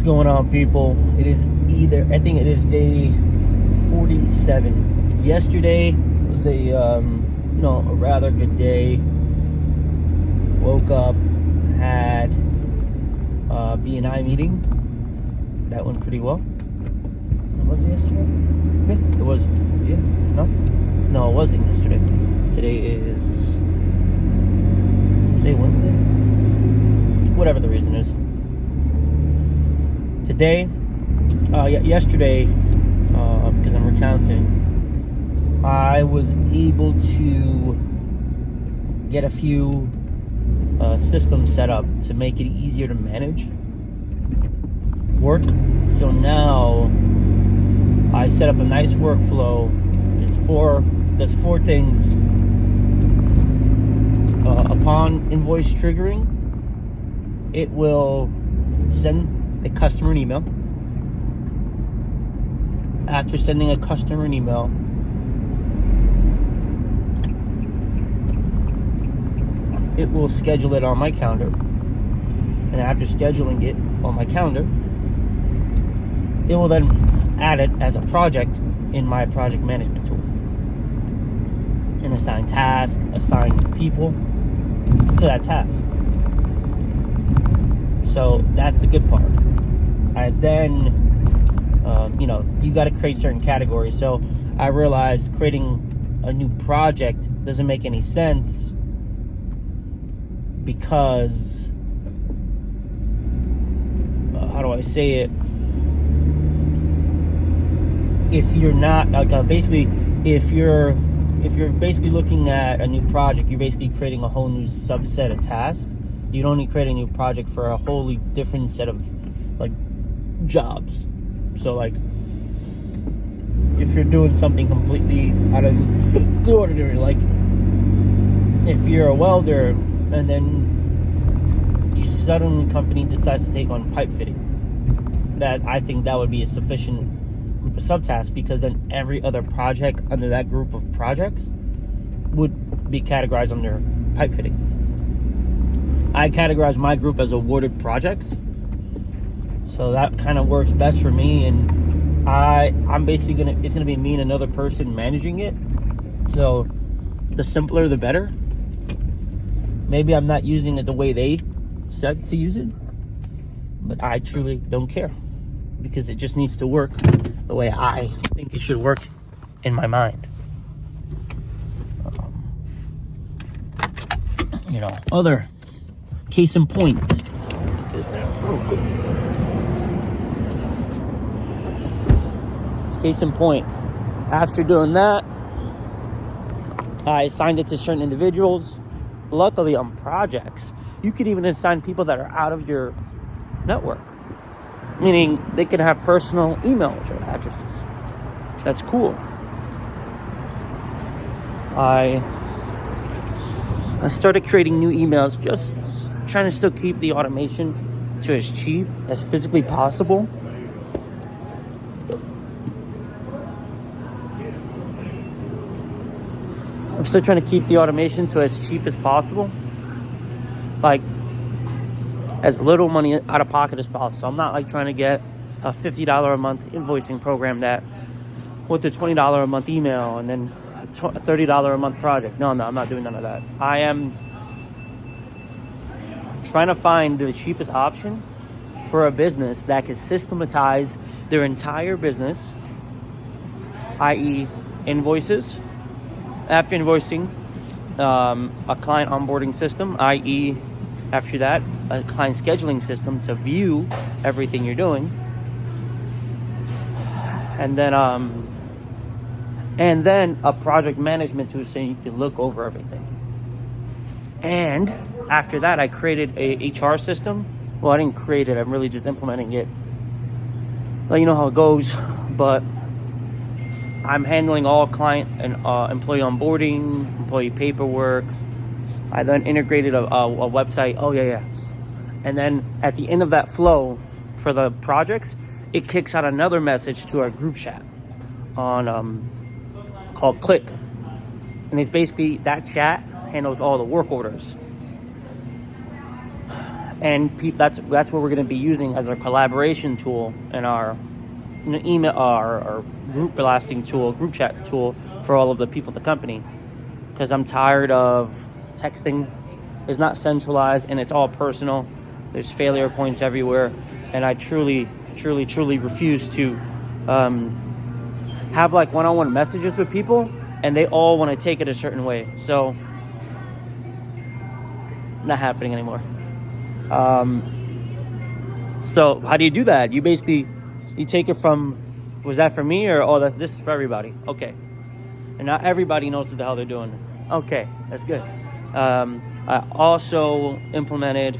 What's going on, people? I think it is day 47. Yesterday was a rather good day. Woke up, had a B&I meeting. That went pretty well. Was it yesterday? Yeah, it was. Yeah, no, it wasn't yesterday. Is today Wednesday? Whatever the reason is. Today, yesterday, because I'm recounting, I was able to get a few systems set up to make it easier to manage work. So now I set up a nice workflow. There's four things. Upon invoice triggering, it will send the customer an email. After sending a customer an email, it will schedule it on my calendar. And after scheduling it on my calendar, it will then add it as a project in my project management tool. And assign tasks, assign people to that task. So that's the good part. And then, you got to create certain categories. So I realized creating a new project doesn't make any sense because, how do I say it? If you're not, if you're basically looking at a new project, you're basically creating a whole new subset of tasks. You'd only create a new project for a wholly different set of jobs. So if you're doing something completely out of the ordinary, like if you're a welder and then you suddenly company decides to take on pipe fitting, I think that would be a sufficient group of subtasks, because then every other project under that group of projects would be categorized under pipe fitting. I categorize my group as awarded projects, so that kind of works best for me. And I'm basically it's gonna be me and another person managing it. So the simpler, the better. Maybe I'm not using it the way they said to use it, but I truly don't care, because it just needs to work the way I think it should work in my mind. Other case in point. After doing that, I assigned it to certain individuals. Luckily, on projects, you could even assign people that are out of your network. Meaning they can have personal email addresses. That's cool. I started creating new emails, just trying to still keep the automation to as cheap as physically possible. I'm still trying to keep the automation to as cheap as possible. As little money out of pocket as possible. So I'm not trying to get a $50 a month invoicing program that with a $20 a month email and then a $30 a month project. No, I'm not doing none of that. I am trying to find the cheapest option for a business that can systematize their entire business, i.e. invoices. After invoicing, a client onboarding system, i.e. after that, a client scheduling system to view everything you're doing. And then a project management tool so you can look over everything. And after that, I created a HR system. Well, I didn't create it. I'm really just implementing it. Let you know how it goes. But I'm handling all client and employee onboarding, employee paperwork. I then integrated a website. Oh, yeah. And then at the end of that flow for the projects, it kicks out another message to our group chat on called Click. And it's basically that chat handles all the work orders. And that's what we're going to be using as our collaboration tool and our email, our group blasting tool, group chat tool for all of the people at the company. Because I'm tired of texting. It's not centralized and it's all personal. There's failure points everywhere, and I truly refuse to have like one-on-one messages with people, and they all want to take it a certain way. So, not happening anymore. So how do you do that? You basically take it from, was that for me, or this is for everybody? Okay, and not everybody knows what the hell they're doing. Okay, that's good. I also implemented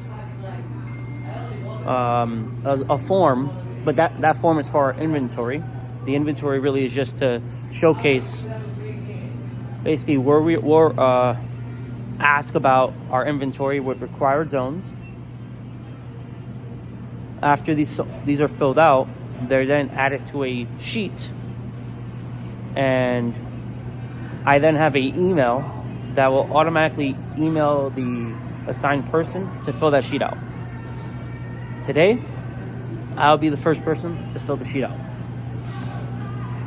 a form, but that form is for our inventory. The inventory really is just to showcase basically where we're ask about our inventory with required zones. After these are filled out, they're then added to a sheet, and I then have an email that will automatically email the assigned person to fill that sheet out. Today, I'll be the first person to fill the sheet out.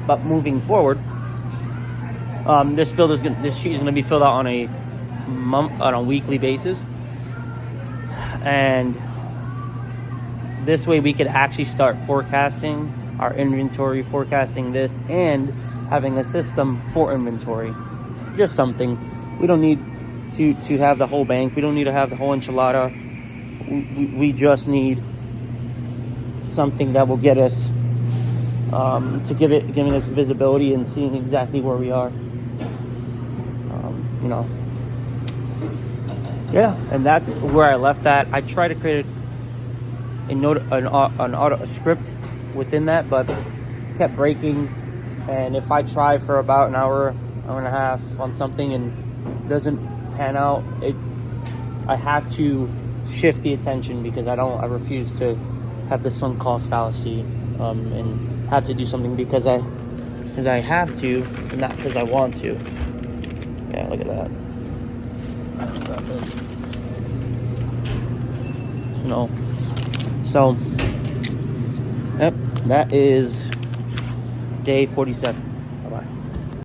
But moving forward, this sheet is going to be filled out on a weekly basis, and this way we could actually start forecasting our inventory, forecasting this, and having a system for inventory. Just something. We don't need to have the whole bank. We don't need to have the whole enchilada. We just need something that will get us to giving us visibility and seeing exactly where we are. Yeah, and that's where I left that. I tried to create a script within that, but kept breaking. And if I try for about an hour and a half on something and it doesn't pan out, I have to shift the attention, because I refuse to have the sunk cost fallacy and have to do something because I have to, and not because I want to. Yeah, look at that. No. So, yep, that is day 47.